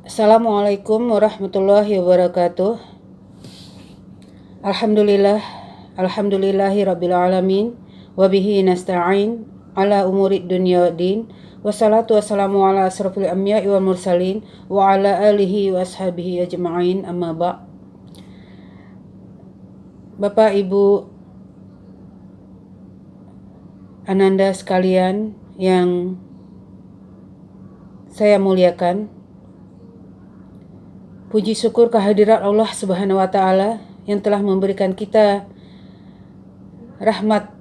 Assalamualaikum warahmatullahi wabarakatuh. Alhamdulillahi rabbil alamin. Wabihi nasta'in ala umurid dunya waddin. Wassalatu wassalamu ala asrafil anbiya'i wal mursalin wa ala alihi wa ashabihi ajma'in, amma ba'. Bapak, Ibu, Ananda sekalian yang saya muliakan, puji syukur kehadirat Allah Subhanahu wa taala yang telah memberikan kita rahmat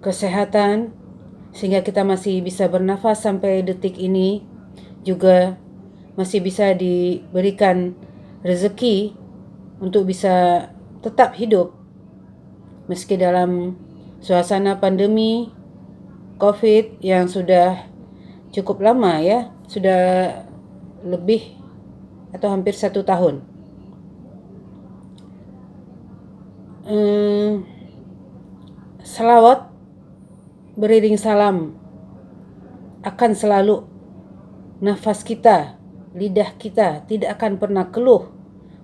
kesehatan sehingga kita masih bisa bernafas sampai detik ini, juga masih bisa diberikan rezeki untuk bisa tetap hidup meski dalam suasana pandemi COVID yang sudah cukup lama ya, sudah lebih atau hampir 1 tahun. Salawat beriring salam akan selalu nafas kita, lidah kita tidak akan pernah keluh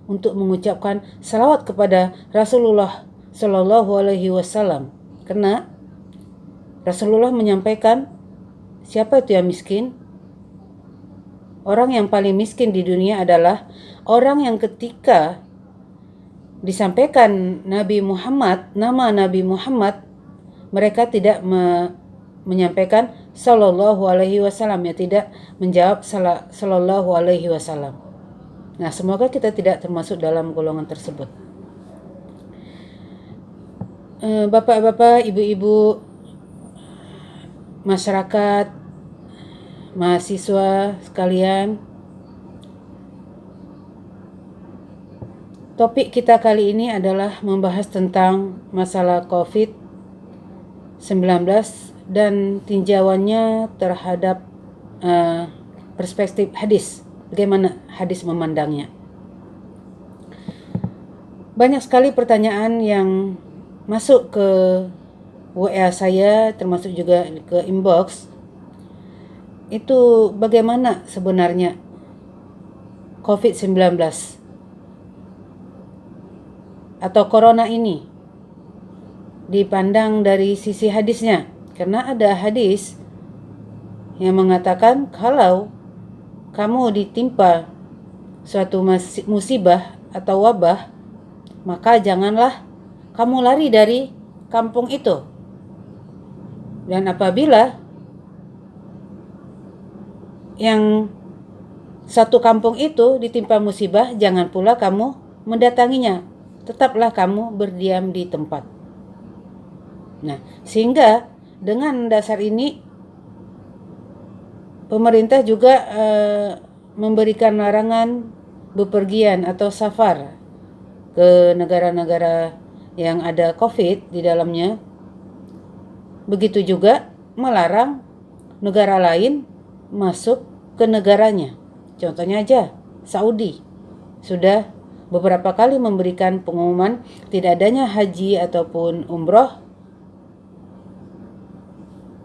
untuk mengucapkan salawat kepada Rasulullah Shallallahu Alaihi Wasallam, karena Rasulullah menyampaikan, siapa itu yang miskin? Orang yang paling miskin di dunia adalah orang yang ketika disampaikan Nabi Muhammad, nama Nabi Muhammad, mereka tidak menyampaikan Sallallahu Alaihi Wasallam, ya, tidak menjawab Sallallahu Alaihi Wasallam. Nah, semoga kita tidak termasuk dalam golongan tersebut. Bapak-bapak, ibu-ibu, masyarakat, mahasiswa sekalian, topik kita kali ini adalah membahas tentang masalah COVID-19 dan tinjauannya terhadap perspektif hadis, bagaimana hadis memandangnya. Banyak sekali pertanyaan yang masuk ke WA saya, termasuk juga ke inbox. Itu bagaimana sebenarnya COVID-19 atau corona ini dipandang dari sisi hadisnya. Karena ada hadis yang mengatakan kalau kamu ditimpa suatu musibah atau wabah, maka janganlah kamu lari dari kampung itu. Dan apabila yang satu kampung itu ditimpa musibah, jangan pula kamu mendatanginya. Tetaplah kamu berdiam di tempat. Nah, sehingga dengan dasar ini pemerintah juga memberikan larangan bepergian atau safar ke negara-negara yang ada COVID di dalamnya. Begitu juga melarang negara lain masuk ke negaranya. Contohnya aja, Saudi sudah beberapa kali memberikan pengumuman tidak adanya haji ataupun umroh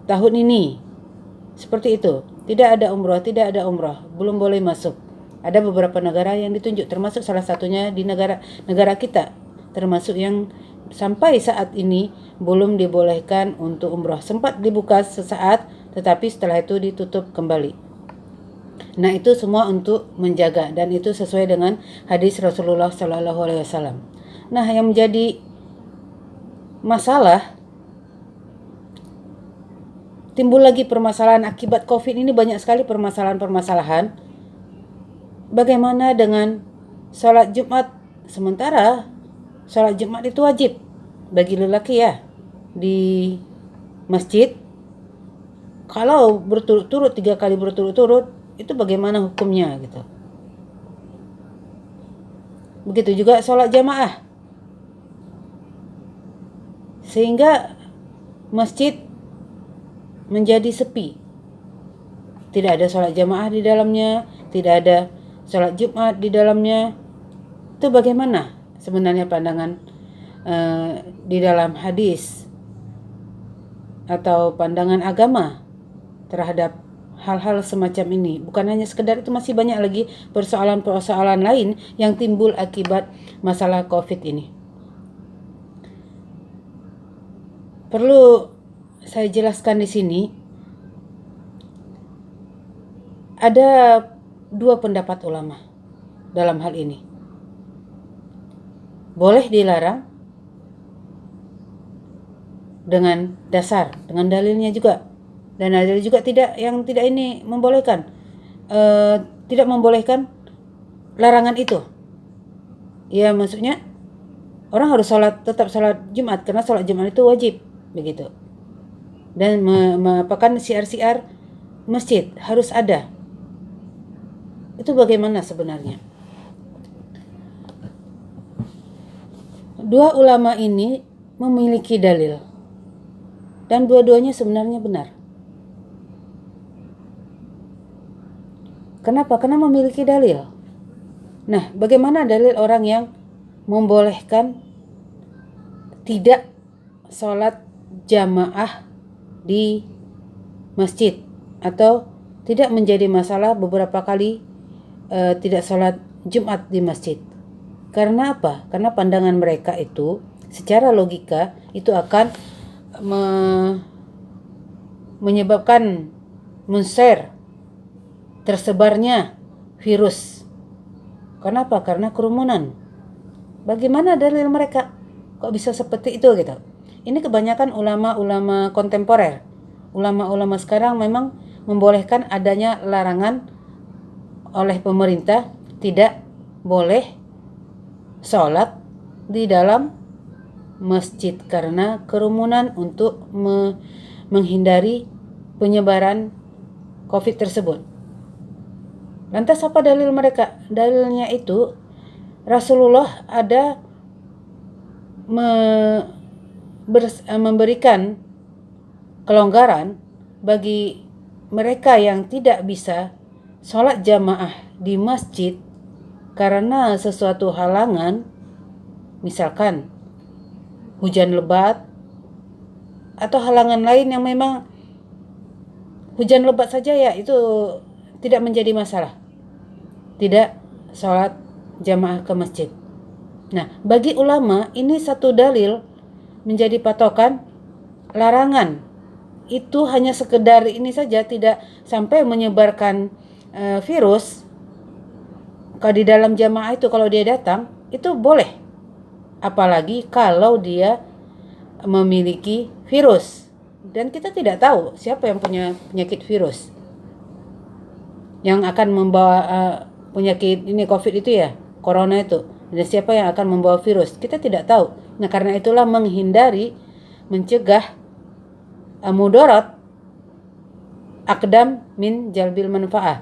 tahun ini. Seperti itu, tidak ada umroh, belum boleh masuk. Ada beberapa negara yang ditunjuk, termasuk salah satunya di negara kita, termasuk yang sampai saat ini belum dibolehkan untuk umroh. Sempat dibuka sesaat, tetapi setelah itu ditutup kembali. Nah, itu semua untuk menjaga, dan itu sesuai dengan hadis Rasulullah Sallallahu Alaihi Wasallam. Nah, yang menjadi masalah, timbul lagi permasalahan akibat COVID ini, banyak sekali permasalahan. Bagaimana dengan sholat Jumat? Sementara sholat Jumat itu wajib bagi lelaki ya di masjid. Kalau berturut-turut 3 kali berturut-turut, itu bagaimana hukumnya gitu. Begitu juga sholat jamaah. Sehingga masjid menjadi sepi. Tidak ada sholat jamaah di dalamnya, tidak ada sholat Jumat di dalamnya. Itu bagaimana sebenarnya pandangan di dalam hadis atau pandangan agama terhadap hal-hal semacam ini. Bukan hanya sekedar itu, masih banyak lagi persoalan-persoalan lain yang timbul akibat masalah COVID ini. Perlu saya jelaskan di sini, ada dua pendapat ulama dalam hal ini. Boleh dilarang dengan dasar, dengan dalilnya juga. Dan ada juga yang tidak ini membolehkan, tidak membolehkan larangan itu. Ya, maksudnya orang harus tetap sholat Jumat karena sholat Jumat itu wajib, begitu. Dan merupakan siar-siar masjid harus ada. Itu bagaimana sebenarnya? Dua ulama ini memiliki dalil dan dua-duanya sebenarnya benar. Kenapa? Karena memiliki dalil. Nah, bagaimana dalil orang yang membolehkan tidak sholat jamaah di masjid atau tidak menjadi masalah beberapa kali tidak sholat Jumat di masjid? Karena apa? Karena pandangan mereka itu secara logika itu akan menyebabkan tersebarnya virus. Kenapa? Karena kerumunan. Bagaimana dalil mereka? Kok bisa seperti itu gitu? Ini kebanyakan ulama-ulama kontemporer. Ulama-ulama sekarang memang membolehkan adanya larangan oleh pemerintah tidak boleh sholat di dalam masjid karena kerumunan untuk menghindari penyebaran COVID tersebut. Lantas apa dalil mereka? Dalilnya itu Rasulullah ada memberikan kelonggaran bagi mereka yang tidak bisa sholat jamaah di masjid karena sesuatu halangan, misalkan hujan lebat atau halangan lain yang memang hujan lebat saja ya itu tidak menjadi masalah, tidak sholat jamaah ke masjid. Nah, bagi ulama ini satu dalil menjadi patokan larangan. Itu hanya sekedar ini saja, tidak sampai menyebarkan virus. Kalau di dalam jamaah itu kalau dia datang itu boleh, apalagi kalau dia memiliki virus dan kita tidak tahu siapa yang punya penyakit virus yang akan membawa penyakit ini COVID itu ya, corona itu, dan siapa yang akan membawa virus kita tidak tahu. Nah, karena itulah mencegah mudarat aqdam min jalbil manfaah,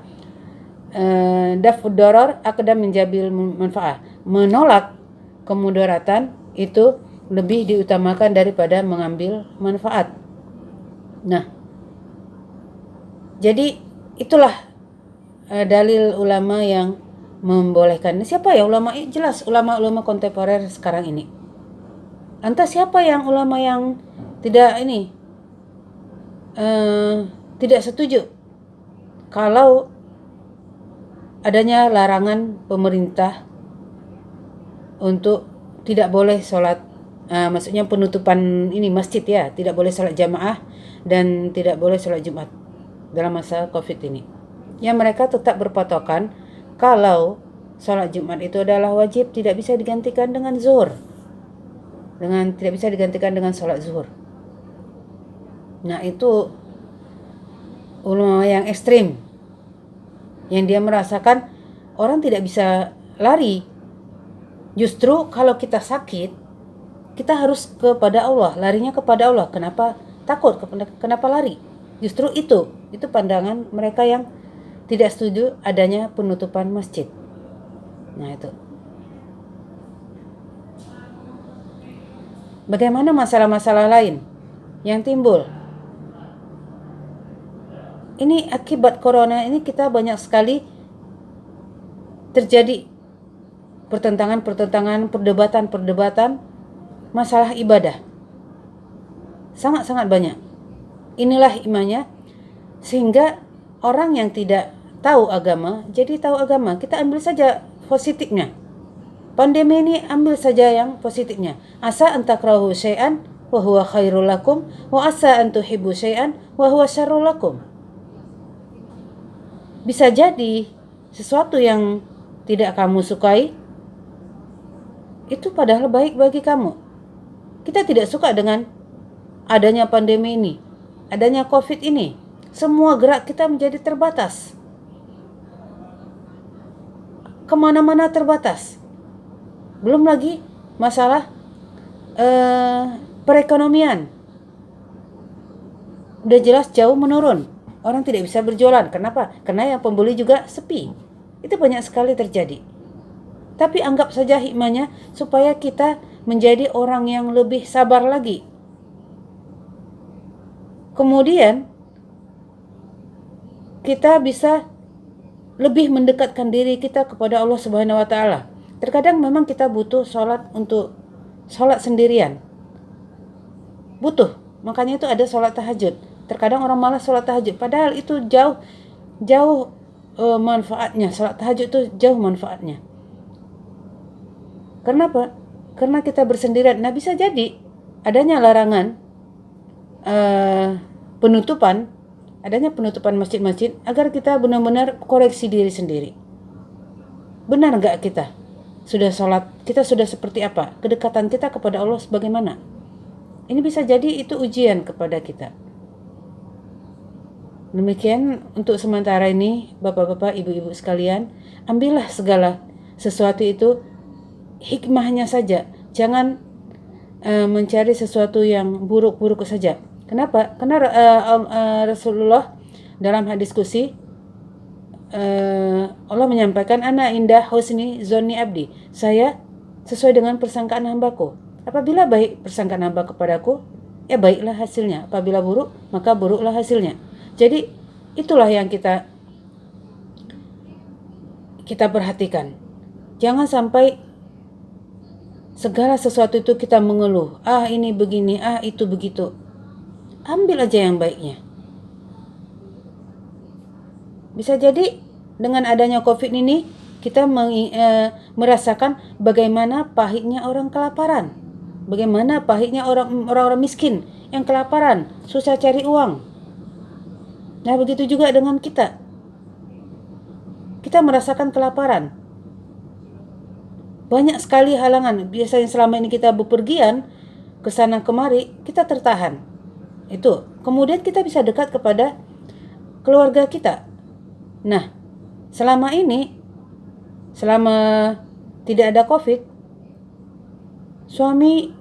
daf'ud darar aqdam min jalbil manfaah, menolak kemudaratan itu lebih diutamakan daripada mengambil manfaat. Nah, jadi itulah dalil ulama yang membolehkan. Siapa ya ulama? Jelas ulama-ulama kontemporer sekarang ini. Lantas siapa yang ulama yang tidak tidak setuju kalau adanya larangan pemerintah untuk tidak boleh sholat, maksudnya penutupan ini masjid ya, tidak boleh sholat jamaah dan tidak boleh sholat Jumat dalam masa COVID ini. Yang mereka tetap berpatokan kalau sholat Jumat itu adalah wajib, tidak bisa digantikan dengan zuhur, tidak bisa digantikan dengan sholat zuhur. Nah, itu ulama yang ekstrim, yang dia merasakan orang tidak bisa lari. Justru kalau kita sakit, kita harus kepada Allah, larinya kepada Allah. Kenapa takut? Kenapa lari? Justru itu pandangan mereka yang tidak setuju adanya penutupan masjid. Nah, itu. Bagaimana masalah-masalah lain yang timbul? Ini akibat corona ini kita banyak sekali terjadi pertentangan, perdebatan masalah ibadah. Sangat-sangat banyak. Inilah imannya sehingga orang yang tidak tahu agama jadi tahu agama. Kita ambil saja positifnya. Pandemi ini ambil saja yang positifnya. Asa an takrahu syai'an wa huwa khairul lakum wa asa an tuhibbu syai'an wa huwa syarrul lakum. Bisa jadi sesuatu yang tidak kamu sukai itu padahal baik bagi kamu. Kita tidak suka dengan adanya pandemi ini, adanya COVID ini. Semua gerak kita menjadi terbatas. Kemana-mana terbatas. Belum lagi masalah perekonomian. Udah jelas jauh menurun. Orang tidak bisa berjualan. Kenapa? Karena yang pembeli juga sepi. Itu banyak sekali terjadi. Tapi anggap saja hikmahnya supaya kita menjadi orang yang lebih sabar lagi. Kemudian kita bisa lebih mendekatkan diri kita kepada Allah Subhanahu wa taala. Terkadang memang kita butuh sholat sendirian. Butuh. Makanya itu ada sholat tahajud. Terkadang orang malas sholat tahajud. Padahal itu jauh manfaatnya. Sholat tahajud itu jauh manfaatnya. Kenapa? Karena kita bersendirian. Nah, bisa jadi adanya larangan adanya penutupan masjid-masjid agar kita benar-benar koreksi diri sendiri. Benar enggak kita? Sudah sholat, kita sudah seperti apa? Kedekatan kita kepada Allah bagaimana? Ini bisa jadi itu ujian kepada kita. Demikian untuk sementara ini, bapak-bapak, ibu-ibu sekalian, ambillah segala sesuatu itu hikmahnya saja. Jangan mencari sesuatu yang buruk-buruk saja. Kenapa? Karena Rasulullah dalam hadis qudsi Allah menyampaikan ana indah husni zonni abdi. Saya sesuai dengan persangkaan hambaku. Apabila baik persangkaan hamba kepadaku, ya baiklah hasilnya. Apabila buruk, maka buruklah hasilnya. Jadi itulah yang kita perhatikan. Jangan sampai segala sesuatu itu kita mengeluh. Ini begini, itu begitu. Ambil aja yang baiknya. Bisa jadi dengan adanya COVID ini kita merasakan bagaimana pahitnya orang kelaparan. Bagaimana pahitnya orang-orang miskin yang kelaparan, susah cari uang. Nah, begitu juga dengan kita. Kita merasakan kelaparan. Banyak sekali halangan. Biasanya selama ini kita bepergian ke sana kemari, kita tertahan. Itu. Kemudian kita bisa dekat kepada keluarga kita. Nah, selama tidak ada COVID, suami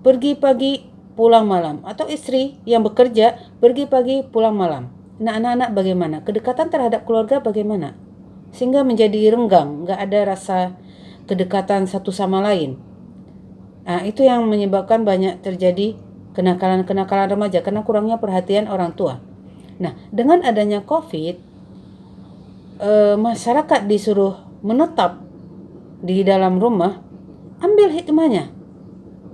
pergi pagi pulang malam, atau istri yang bekerja pergi pagi pulang malam. Nah, anak-anak bagaimana? Kedekatan terhadap keluarga bagaimana? Sehingga menjadi renggang, nggak ada rasa kedekatan satu sama lain. Nah, itu yang menyebabkan banyak terjadi kenakalan-kenakalan remaja karena kurangnya perhatian orang tua. Nah, dengan adanya COVID, masyarakat disuruh menetap di dalam rumah. Ambil hikmahnya.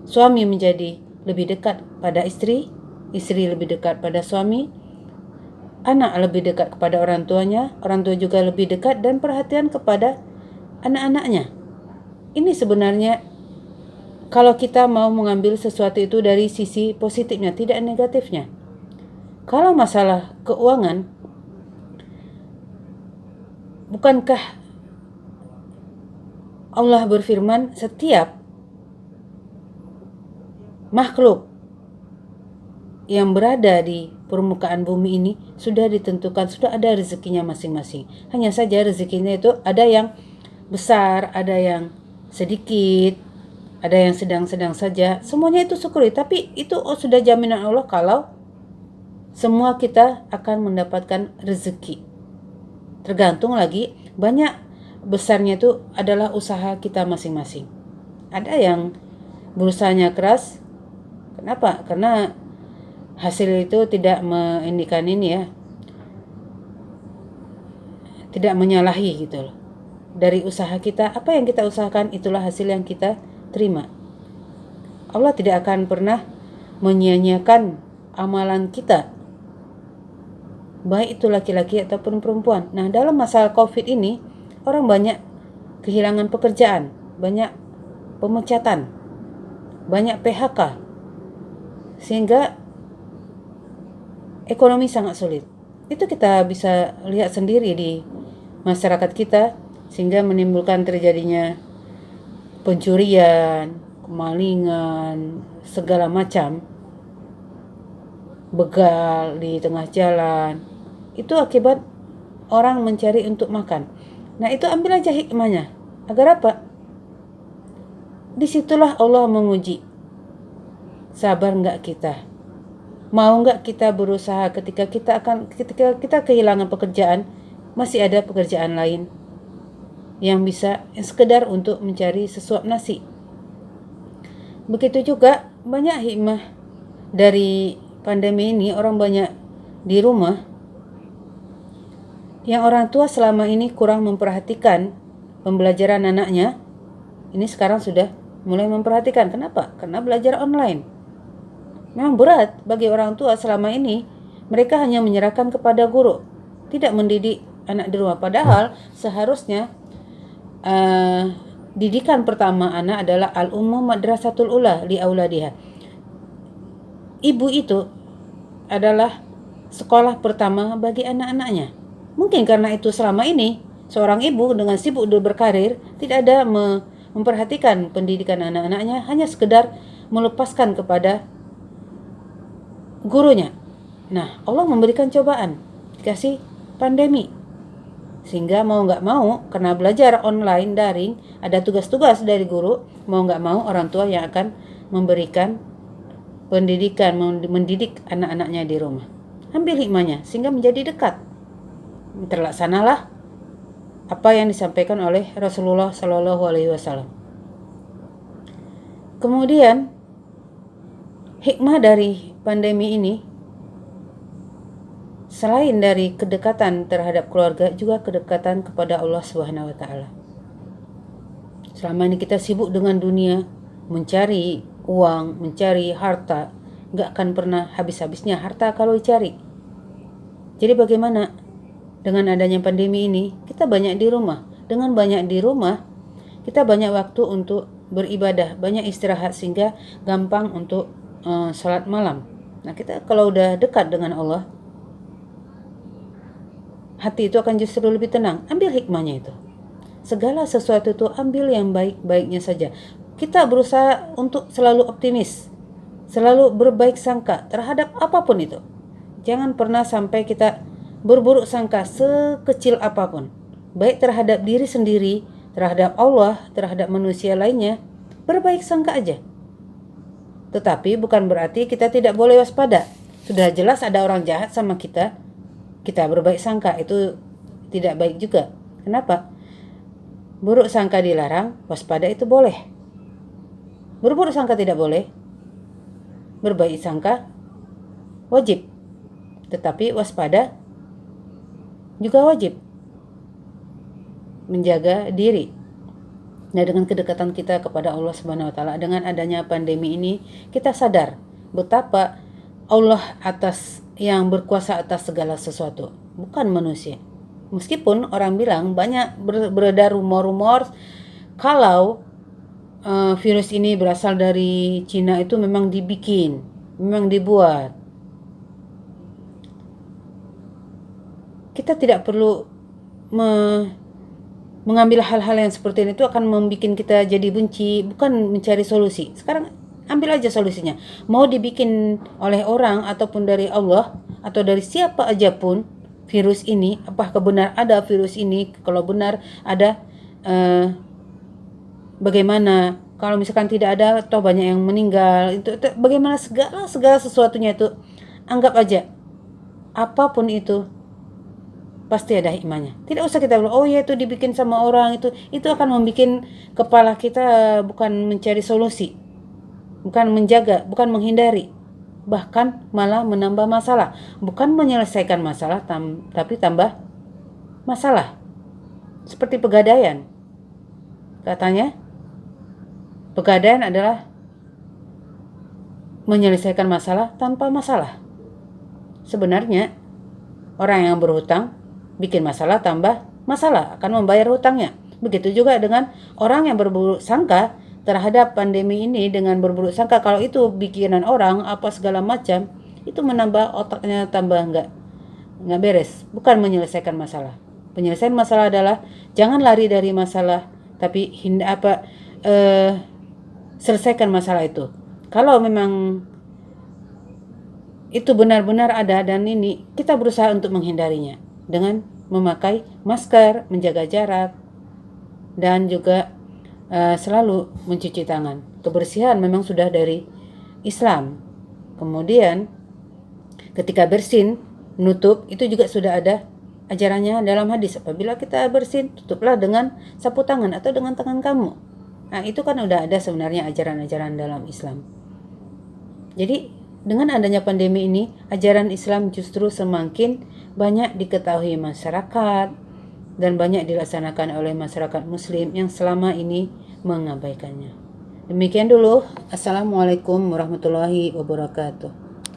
Suami menjadi lebih dekat pada istri lebih dekat pada suami, anak lebih dekat kepada orang tuanya, orang tua juga lebih dekat dan perhatian kepada anak-anaknya. Ini sebenarnya kalau kita mau mengambil sesuatu itu dari sisi positifnya, tidak negatifnya. Kalau masalah keuangan, bukankah Allah berfirman setiap makhluk yang berada di permukaan bumi ini sudah ditentukan, sudah ada rezekinya masing-masing. Hanya saja rezekinya itu ada yang besar, ada yang sedikit, ada yang sedang-sedang saja. Semuanya itu syukuri, tapi itu sudah jaminan Allah kalau semua kita akan mendapatkan rezeki. Tergantung lagi, banyak besarnya itu adalah usaha kita masing-masing. Ada yang berusahanya keras. Kenapa? Karena hasil itu tidak mengindikan tidak menyalahi gitu loh. Dari usaha kita, apa yang kita usahakan itulah hasil yang kita terima. Allah tidak akan pernah menyia-nyiakan amalan kita. baik itu laki-laki ataupun perempuan. Nah, dalam masalah COVID ini, orang banyak kehilangan pekerjaan, banyak pemecatan, banyak PHK, sehingga ekonomi sangat sulit. Itu kita bisa lihat sendiri di masyarakat kita, sehingga menimbulkan terjadinya pencurian, kemalingan, segala macam, begal di tengah jalan. Itu akibat orang mencari untuk makan. Nah, itu ambil aja hikmahnya. Agar apa? Disitulah Allah menguji. Sabar enggak kita? Mau enggak kita berusaha ketika kita kehilangan pekerjaan, masih ada pekerjaan lain yang bisa sekedar untuk mencari sesuap nasi. Begitu juga banyak hikmah dari pandemi ini, orang banyak di rumah. Yang orang tua selama ini kurang memperhatikan pembelajaran anaknya, ini sekarang sudah mulai memperhatikan. Kenapa? Karena belajar online. Memang berat bagi orang tua selama ini. Mereka hanya menyerahkan kepada guru, tidak mendidik anak di rumah. Padahal seharusnya didikan pertama anak adalah al-ummu madrasatul ula li auladiha. Ibu itu adalah sekolah pertama bagi anak-anaknya. Mungkin karena itu selama ini seorang ibu dengan sibuk berkarir tidak ada memperhatikan pendidikan anak-anaknya, hanya sekedar melepaskan kepada gurunya. Nah, Allah memberikan cobaan, dikasih pandemi, sehingga mau nggak mau, karena belajar online daring, ada tugas-tugas dari guru, mau nggak mau orang tua yang akan memberikan pendidikan, mendidik anak-anaknya di rumah. Ambil hikmahnya sehingga menjadi dekat. Terlaksanalah apa yang disampaikan oleh Rasulullah Shallallahu Alaihi Wasallam. Kemudian hikmah dari pandemi ini, selain dari kedekatan terhadap keluarga, juga kedekatan kepada Allah Subhanahu Wa Taala. Selama ini kita sibuk dengan dunia, mencari uang, mencari harta, nggak akan pernah habis-habisnya harta kalau dicari. Jadi bagaimana dengan adanya pandemi ini? Kita banyak di rumah. Dengan banyak di rumah, kita banyak waktu untuk beribadah, banyak istirahat, sehingga gampang untuk salat malam. Nah, kita kalau udah dekat dengan Allah, hati itu akan justru lebih tenang. Ambil hikmahnya itu. Segala sesuatu itu ambil yang baik-baiknya saja. Kita berusaha untuk selalu optimis, selalu berbaik sangka terhadap apapun itu. Jangan pernah sampai kita berburuk sangka sekecil apapun, baik terhadap diri sendiri, terhadap Allah, terhadap manusia lainnya. Berbaik sangka aja. Tetapi bukan berarti kita tidak boleh waspada. Sudah jelas ada orang jahat sama kita, kita berbaik sangka, itu tidak baik juga. Kenapa? Buruk sangka dilarang, waspada itu boleh. Berburuk sangka tidak boleh, berbaik sangka wajib. Tetapi waspada juga wajib. Menjaga diri. Nah, dengan kedekatan kita kepada Allah Subhanahu Wa Taala, dengan adanya pandemi ini, kita sadar betapa Allah yang berkuasa atas segala sesuatu, bukan manusia. Meskipun orang bilang, banyak beredar rumor-rumor kalau virus ini berasal dari Cina, itu memang dibikin, memang dibuat. Kita tidak perlu mengambil hal-hal yang seperti ini, itu akan membuat kita jadi benci, bukan mencari solusi. Sekarang ambil aja solusinya. Mau dibikin oleh orang ataupun dari Allah atau dari siapa aja pun virus ini, apakah benar ada virus ini? Kalau benar ada, bagaimana? Kalau misalkan tidak ada, toh banyak yang meninggal. Itu bagaimana? Segala sesuatunya itu anggap aja, apapun itu pasti ada hikmahnya. Tidak usah kita bilang, oh ya itu dibikin sama orang, itu akan membuat kepala kita bukan mencari solusi, bukan menjaga, bukan menghindari, bahkan malah menambah masalah. Bukan menyelesaikan masalah, tapi tambah masalah. Seperti pegadaian. Katanya pegadaian adalah menyelesaikan masalah tanpa masalah. Sebenarnya Orang yang berhutang bikin masalah tambah masalah, akan membayar hutangnya. Begitu juga dengan orang yang berburuk sangka terhadap pandemi ini, dengan berburuk sangka kalau itu bikinan orang apa segala macam, itu menambah otaknya tambah nggak beres, bukan menyelesaikan masalah. Penyelesaian masalah adalah jangan lari dari masalah, tapi selesaikan masalah itu. Kalau memang itu benar-benar ada dan ini, kita berusaha untuk menghindarinya dengan memakai masker, menjaga jarak, dan juga selalu mencuci tangan. Kebersihan memang sudah dari Islam. Kemudian ketika bersin, menutup, itu juga sudah ada ajarannya dalam hadis. Apabila kita bersin, tutuplah dengan sapu tangan atau dengan tangan kamu. Nah, itu kan udah ada sebenarnya ajaran-ajaran dalam Islam. Jadi dengan adanya pandemi ini, ajaran Islam justru semakin banyak diketahui masyarakat dan banyak dilaksanakan oleh masyarakat Muslim yang selama ini mengabaikannya. Demikian dulu. Assalamualaikum warahmatullahi wabarakatuh.